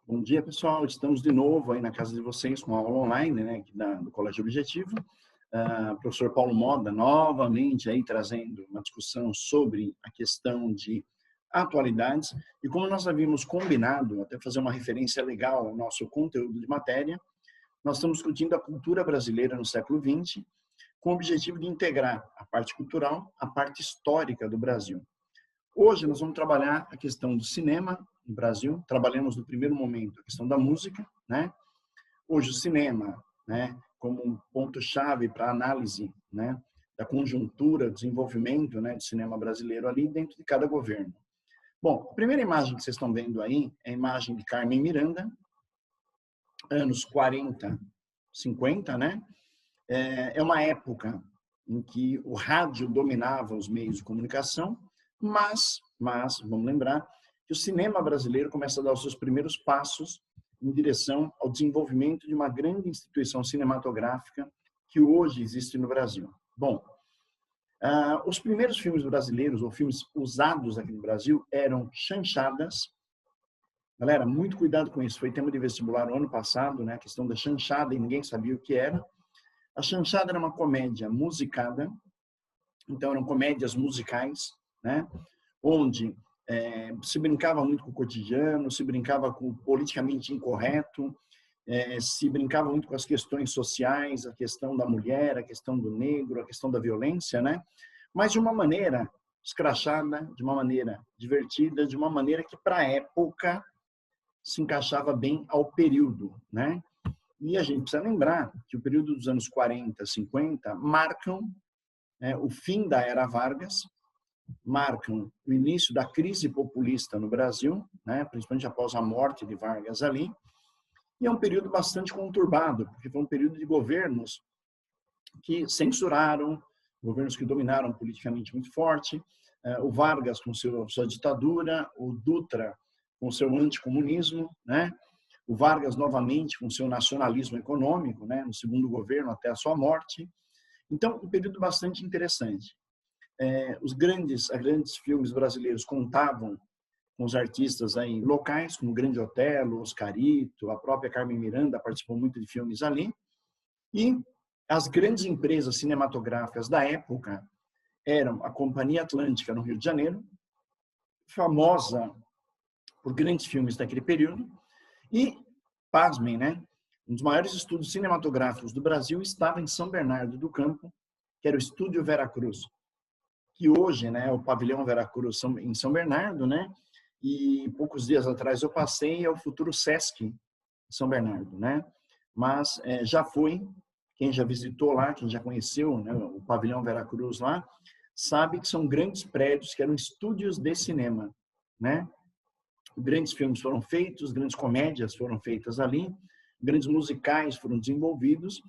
Bom dia, pessoal. Estamos de novo aí na casa de vocês com a aula online, né, aqui do Colégio Objetivo. Professor Paulo Moda novamente aí trazendo uma discussão sobre a questão de atualidades. E como nós havíamos combinado, até fazer uma referência legal ao nosso conteúdo de matéria, nós estamos discutindo a cultura brasileira no século XX, com o objetivo de integrar a parte cultural, a parte histórica do Brasil. Hoje nós vamos trabalhar a questão do cinema no Brasil. Trabalhamos no primeiro momento a questão da música, né? Hoje o cinema, né, como um ponto-chave para a análise, né, da conjuntura, desenvolvimento, né, do cinema brasileiro ali dentro de cada governo. Bom, a primeira imagem que vocês estão vendo aí é a imagem de Carmen Miranda, anos 40, 50, né? É uma época em que o rádio dominava os meios de comunicação, mas vamos lembrar que o cinema brasileiro começa a dar os seus primeiros passos em direção ao desenvolvimento de uma grande instituição cinematográfica que hoje existe no Brasil. Bom, os primeiros filmes brasileiros, ou filmes usados aqui no Brasil, eram chanchadas. Galera, muito cuidado com isso. Foi tema de vestibular no ano passado, né? A questão da chanchada, e ninguém sabia o que era. A chanchada era uma comédia musicada, então eram comédias musicais, né? Onde se brincava muito com o cotidiano, se brincava com o politicamente incorreto, se brincava muito com as questões sociais, a questão da mulher, a questão do negro, a questão da violência, né? Mas de uma maneira escrachada, de uma maneira divertida, de uma maneira que, para a época, se encaixava bem ao período, né? E a gente precisa lembrar que o período dos anos 40, 50 marcam, né, o fim da Era Vargas, marcam o início da crise populista no Brasil, né, principalmente após a morte de Vargas ali, e é um período bastante conturbado, porque foi um período de governos que censuraram, governos que dominaram politicamente muito forte, o Vargas com sua ditadura, o Dutra com seu anticomunismo, né, o Vargas novamente com seu nacionalismo econômico, né, no segundo governo até a sua morte. Então, um período bastante interessante. Os grandes filmes brasileiros contavam com os artistas aí locais, como o Grande Otelo, Oscarito, a própria Carmen Miranda participou muito de filmes ali. E as grandes empresas cinematográficas da época eram a Companhia Atlântica, no Rio de Janeiro, famosa por grandes filmes daquele período, e, pasmem, né? Um dos maiores estúdios cinematográficos do Brasil estava em São Bernardo do Campo, que era o Estúdio Veracruz, que hoje, né, é o Pavilhão Veracruz em São Bernardo, né? E poucos dias atrás eu passei ao futuro Sesc São Bernardo, né? Mas já foi, quem já visitou lá, quem já conheceu, né, o Pavilhão Veracruz lá, sabe que são grandes prédios que eram estúdios de cinema, né? Grandes filmes foram feitos, grandes comédias foram feitas ali, grandes musicais foram desenvolvidos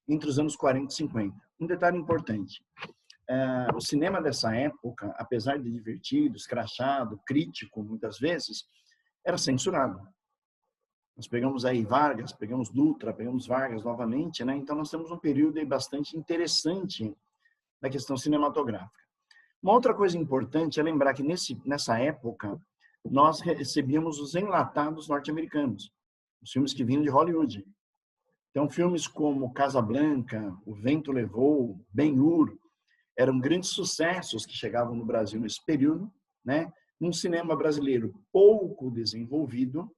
entre os anos 40 e 50. Um detalhe importante, o cinema dessa época, apesar de divertido, escrachado, crítico, muitas vezes, era censurado. Nós pegamos aí Vargas, pegamos Dutra, pegamos Vargas novamente, né? Então nós temos um período aí bastante interessante na questão cinematográfica. Uma outra coisa importante é lembrar que nessa época nós recebíamos os enlatados norte-americanos, os filmes que vinham de Hollywood. Então, filmes como Casablanca, O Vento Levou, Ben-Hur, eram grandes sucessos que chegavam no Brasil nesse período, né? Num cinema brasileiro pouco desenvolvido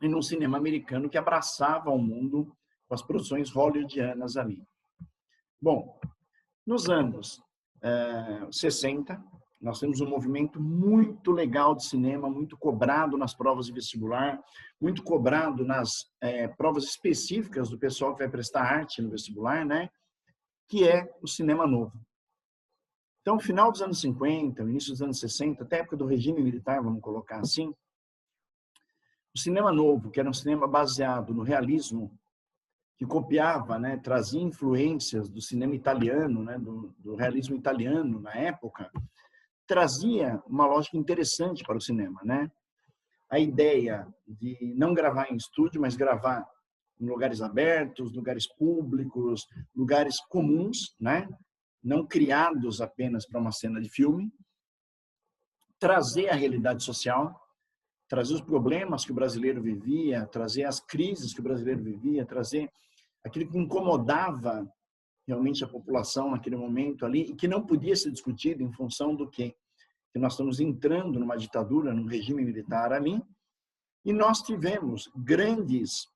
e num cinema americano que abraçava o mundo com as produções hollywoodianas ali. Bom, nos anos 60, nós temos um movimento muito legal de cinema, muito cobrado nas provas de vestibular, muito cobrado nas provas específicas do pessoal que vai prestar arte no vestibular, né? Que é o cinema novo. Então, no final dos anos 50, no início dos anos 60, até a época do regime militar, vamos colocar assim, o cinema novo, que era um cinema baseado no realismo, que copiava, né, trazia influências do cinema italiano, né, do realismo italiano na época, trazia uma lógica interessante para o cinema, né? A ideia de não gravar em estúdio, mas gravar em lugares abertos, lugares públicos, lugares comuns, né? Não criados apenas para uma cena de filme, trazer a realidade social, trazer os problemas que o brasileiro vivia, trazer as crises que o brasileiro vivia, trazer aquilo que incomodava realmente a população naquele momento ali e que não podia ser discutido em função do quê? Que nós estamos entrando numa ditadura, num regime militar ali, e nós tivemos grandes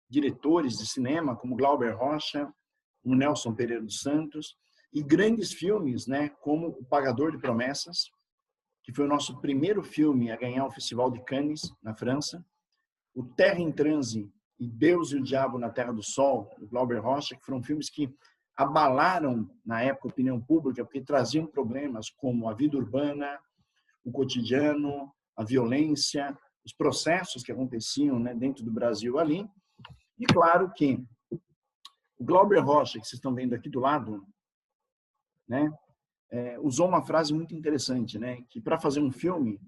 diretores de cinema, como Glauber Rocha, como Nelson Pereira dos Santos, e grandes filmes, né, como O Pagador de Promessas, que foi o nosso primeiro filme a ganhar o Festival de Cannes, na França, O Terra em Transe e Deus e o Diabo na Terra do Sol, do Glauber Rocha, que foram filmes que abalaram, na época, a opinião pública, porque traziam problemas como a vida urbana, o cotidiano, a violência, os processos que aconteciam, né, dentro do Brasil ali. E claro que o Glauber Rocha, que vocês estão vendo aqui do lado, né, usou uma frase muito interessante, né, que para fazer um filme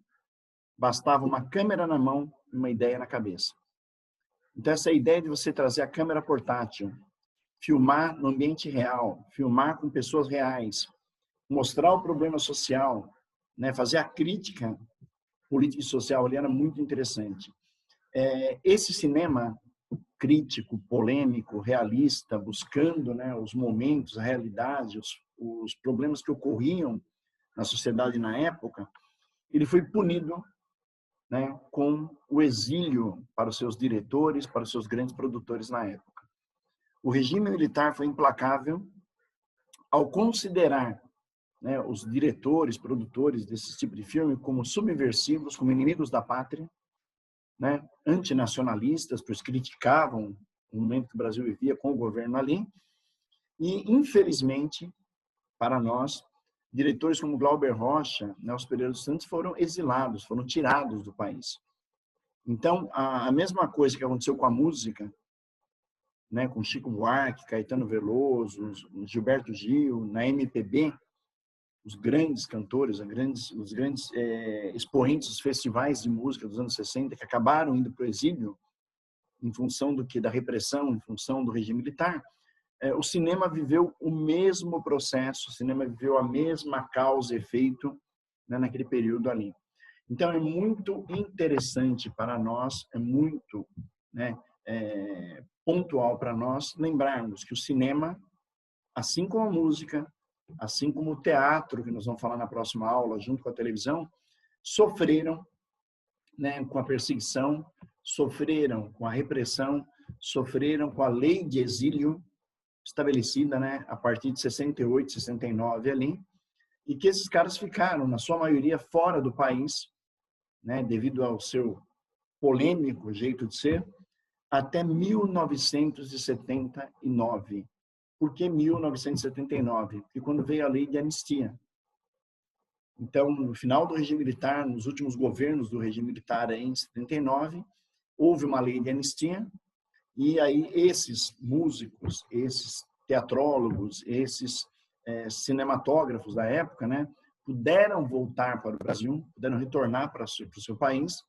bastava uma câmera na mão e uma ideia na cabeça. Então essa ideia de você trazer a câmera portátil, filmar no ambiente real, filmar com pessoas reais, mostrar o problema social, né, fazer a crítica política e social ali era muito interessante. Esse cinema crítico, polêmico, realista, buscando, né, os momentos, a realidade, os problemas que ocorriam na sociedade na época, ele foi punido, né, com o exílio para os seus diretores, para os seus grandes produtores na época. O regime militar foi implacável ao considerar, né, os diretores, produtores desse tipo de filme como subversivos, como inimigos da pátria, né, antinacionalistas, pois criticavam o momento que o Brasil vivia com o governo ali. E, infelizmente, para nós, diretores como Glauber Rocha, Nelson Pereira dos Santos foram exilados, foram tirados do país. Então, a mesma coisa que aconteceu com a música, né, com Chico Buarque, Caetano Veloso, Gilberto Gil, na MPB, os grandes cantores, os grandes expoentes dos festivais de música dos anos 60 que acabaram indo para o exílio em função do que da repressão, em função do regime militar, o cinema viveu o mesmo processo, o cinema viveu a mesma causa e efeito, né, naquele período ali. Então é muito interessante para nós, é muito, né, pontual para nós lembrarmos que o cinema, assim como a música, assim como o teatro, que nós vamos falar na próxima aula, junto com a televisão, sofreram, né, com a perseguição, sofreram com a repressão, sofreram com a lei de exílio estabelecida, né, a partir de 68, 69 ali, e que esses caras ficaram, na sua maioria, fora do país, né, devido ao seu polêmico jeito de ser, até 1979. Por que 1979? Porque quando veio a lei de anistia. Então, no final do regime militar, nos últimos governos do regime militar em 79, houve uma lei de anistia e aí esses músicos, esses teatrólogos, esses cinematógrafos da época, né, puderam voltar para o Brasil, puderam retornar para o seu país,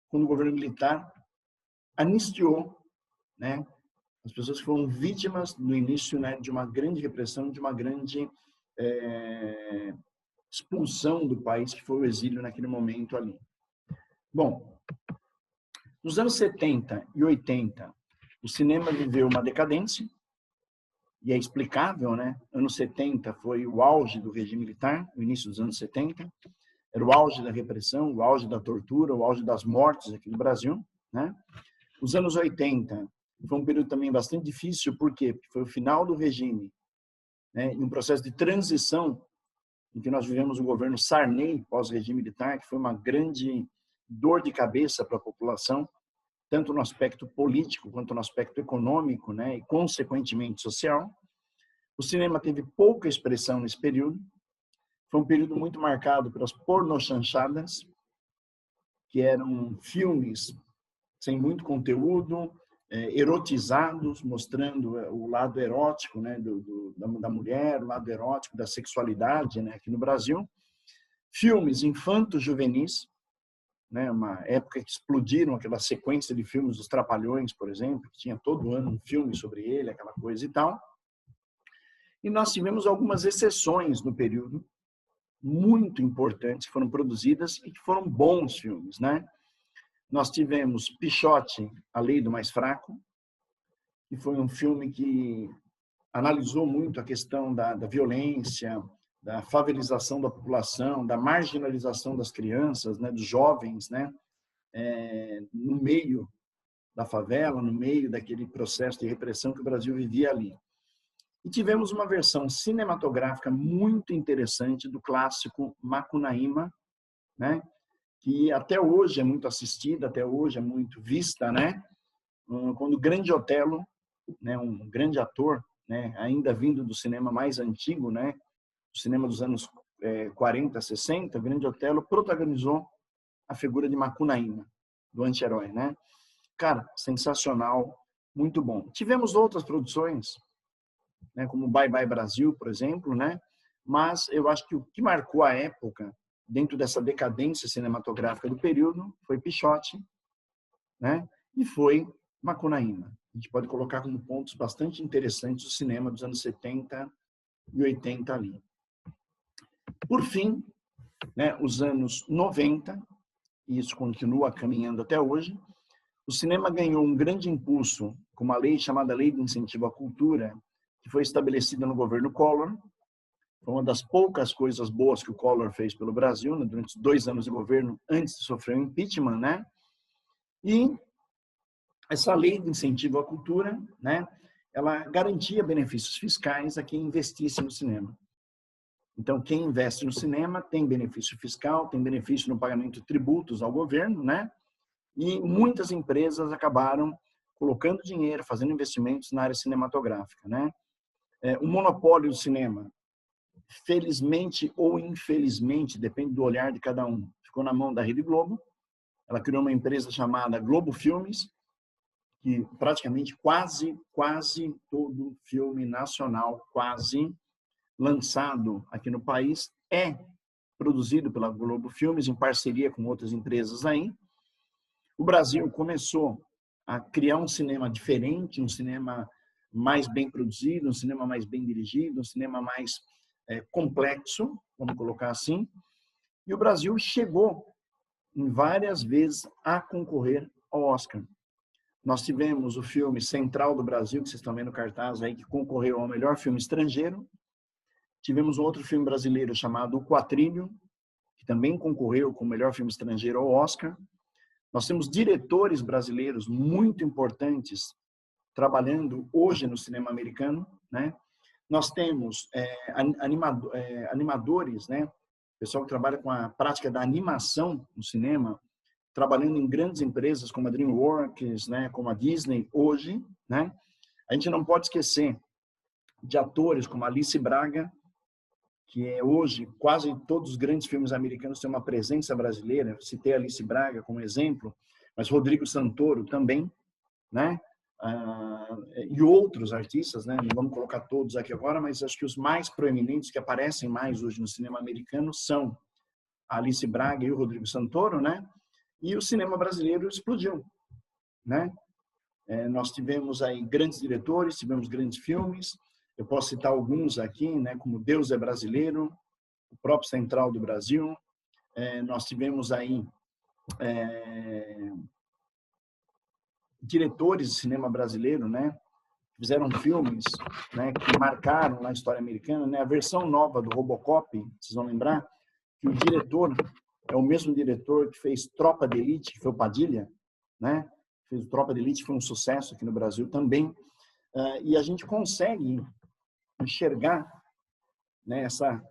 quando o governo militar anistiou, né, as pessoas que foram vítimas no início, né, de uma grande repressão, de uma grande expulsão do país, que foi o exílio naquele momento ali. Bom, nos anos 70 e 80, o cinema viveu uma decadência, e é explicável, né? Anos 70 foi o auge do regime militar, o início dos anos 70, era o auge da repressão, o auge da tortura, o auge das mortes aqui no Brasil, né? Os anos 80 foi um período também bastante difícil, por quê? Porque foi o final do regime, né, e um processo de transição em que nós vivemos um governo Sarney, pós-regime militar, que foi uma grande dor de cabeça para a população, tanto no aspecto político quanto no aspecto econômico, né, e consequentemente social. O cinema teve pouca expressão nesse período. Foi um período muito marcado pelas pornochanchadas, que eram filmes sem muito conteúdo, erotizados, mostrando o lado erótico, né, da mulher, o lado erótico da sexualidade, né, aqui no Brasil. Filmes infanto-juvenis, né, uma época que explodiram aquela sequência de filmes dos Trapalhões, por exemplo, que tinha todo ano um filme sobre ele, aquela coisa e tal. E nós tivemos algumas exceções no período, muito importantes, que foram produzidas e que foram bons filmes, né? Nós tivemos Pichote, A Lei do Mais Fraco, que foi um filme que analisou muito a questão da violência, da favelização da população, da marginalização das crianças, né, dos jovens, né, no meio da favela, no meio daquele processo de repressão que o Brasil vivia ali. E tivemos uma versão cinematográfica muito interessante do clássico Macunaíma, né, que até hoje é muito assistida, até hoje é muito vista, né, quando o Grande Otelo, né, um grande ator, né, ainda vindo do cinema mais antigo, né, do cinema dos anos 40, 60, o Grande Otelo protagonizou a figura de Macunaíma, do anti-herói, né? Cara, sensacional, muito bom. Tivemos outras produções, né, como Bye Bye Brasil, por exemplo, né? Mas eu acho que o que marcou a época, dentro dessa decadência cinematográfica do período, foi Pichote, né? E foi Macunaíma. A gente pode colocar como pontos bastante interessantes o cinema dos anos 70 e 80 ali. Por fim, né, os anos 90, e isso continua caminhando até hoje, o cinema ganhou um grande impulso com uma lei chamada Lei de Incentivo à Cultura, que foi estabelecida no governo Collor. Foi uma das poucas coisas boas que o Collor fez pelo Brasil, né, durante 2 anos de governo, antes de sofrer o impeachment, né? E essa lei de incentivo à cultura, né, ela garantia benefícios fiscais a quem investisse no cinema. Então, quem investe no cinema tem benefício fiscal, tem benefício no pagamento de tributos ao governo, né? E muitas empresas acabaram colocando dinheiro, fazendo investimentos na área cinematográfica, né? O monopólio do cinema, felizmente ou infelizmente, depende do olhar de cada um, ficou na mão da Rede Globo. Ela criou uma empresa chamada Globo Filmes, que praticamente quase todo filme nacional, quase lançado aqui no país, é produzido pela Globo Filmes, em parceria com outras empresas aí. O Brasil começou a criar um cinema diferente, um cinema mais bem produzido, um cinema mais bem dirigido, um cinema mais complexo, vamos colocar assim. E o Brasil chegou em várias vezes a concorrer ao Oscar. Nós tivemos o filme Central do Brasil, que vocês estão vendo no cartaz aí, que concorreu ao melhor filme estrangeiro. Tivemos um outro filme brasileiro chamado O Quatrilho, que também concorreu com o melhor filme estrangeiro ao Oscar. Nós temos diretores brasileiros muito importantes trabalhando hoje no cinema americano, né? Nós temos animadores, né? Pessoal que trabalha com a prática da animação no cinema, trabalhando em grandes empresas como a DreamWorks, né? Como a Disney hoje, né? A gente não pode esquecer de atores como Alice Braga, que é hoje quase todos os grandes filmes americanos têm uma presença brasileira. Eu citei Alice Braga como exemplo, mas Rodrigo Santoro também, né? E outros artistas, né? Não vamos colocar todos aqui agora, mas acho que os mais proeminentes que aparecem mais hoje no cinema americano são a Alice Braga e o Rodrigo Santoro, né? E o cinema brasileiro explodiu, né? Nós tivemos aí grandes diretores, tivemos grandes filmes. Eu posso citar alguns aqui, né? Como Deus é Brasileiro, o próprio Central do Brasil. Nós tivemos aí diretores de cinema brasileiro, né? Fizeram filmes, né, que marcaram na história americana, né? A versão nova do Robocop, vocês vão lembrar que o diretor é o mesmo diretor que fez Tropa de Elite, que foi o Padilha, né? Fez Tropa de Elite, foi um sucesso aqui no Brasil também. E a gente consegue enxergar, né, essa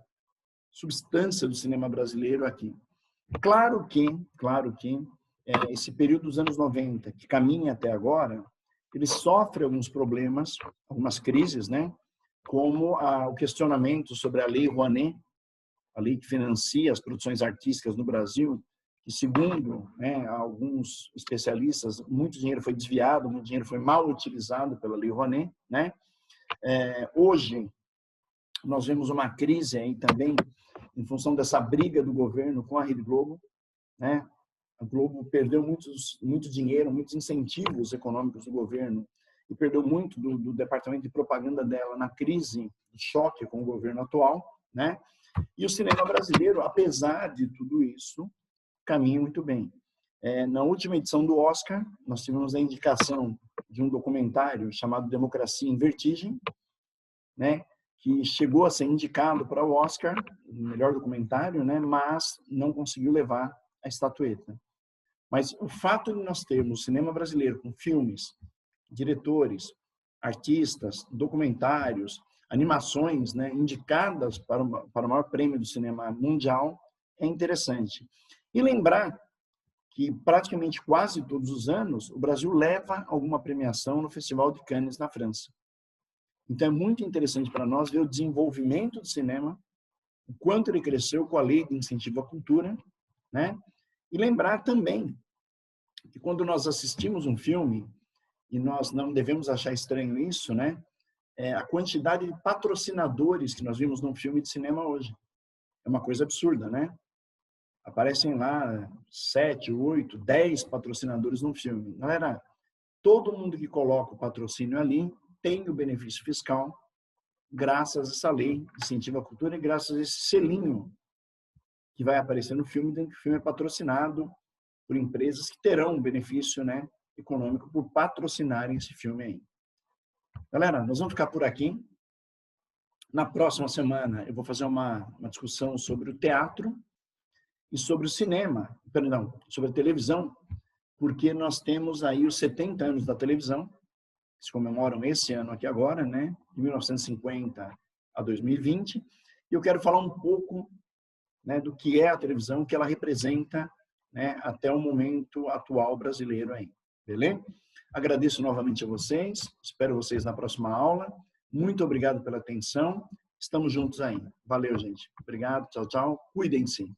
substância do cinema brasileiro aqui. Claro que esse período dos anos 90, que caminha até agora, ele sofre alguns problemas, algumas crises, né? Como o questionamento sobre a Lei Rouanet, a lei que financia as produções artísticas no Brasil, que segundo, né, alguns especialistas, muito dinheiro foi desviado, muito dinheiro foi mal utilizado pela Lei Rouanet, né? Hoje, nós vemos uma crise aí também, em função dessa briga do governo com a Rede Globo, né? A Globo perdeu muito dinheiro, muitos incentivos econômicos do governo e perdeu muito do departamento de propaganda dela na crise, de choque com o governo atual, né? E o cinema brasileiro, apesar de tudo isso, caminha muito bem. Na última edição do Oscar, nós tivemos a indicação de um documentário chamado Democracia em Vertigem, né, que chegou a ser indicado para o Oscar, o melhor documentário, né, mas não conseguiu levar a estatueta. Mas o fato de nós termos o cinema brasileiro com filmes, diretores, artistas, documentários, animações, né, indicadas para o maior prêmio do cinema mundial é interessante. E lembrar que praticamente quase todos os anos o Brasil leva alguma premiação no Festival de Cannes na França. Então é muito interessante para nós ver o desenvolvimento do cinema, o quanto ele cresceu com a lei de incentivo à cultura, né? E lembrar também que quando nós assistimos um filme, e nós não devemos achar estranho isso, né? A quantidade de patrocinadores que nós vimos num filme de cinema hoje. É uma coisa absurda, né? Aparecem lá 7, 8, 10 patrocinadores num filme. Galera, todo mundo que coloca o patrocínio ali tem o benefício fiscal graças a essa lei de incentivo à cultura e graças a esse selinho que vai aparecer no filme, dentro que o filme é patrocinado por empresas que terão um benefício, né, econômico por patrocinarem esse filme aí. Galera, nós vamos ficar por aqui. Na próxima semana eu vou fazer uma discussão sobre o teatro e sobre o cinema, perdão, sobre a televisão, porque nós temos aí os 70 anos da televisão, que se comemoram esse ano aqui agora, né, de 1950 a 2020, e eu quero falar um pouco, né, do que é a televisão, o que ela representa, né, até o momento atual brasileiro aí, beleza? Agradeço novamente a vocês, espero vocês na próxima aula, muito obrigado pela atenção, estamos juntos aí. Valeu, gente. Obrigado, tchau, tchau, cuidem-se.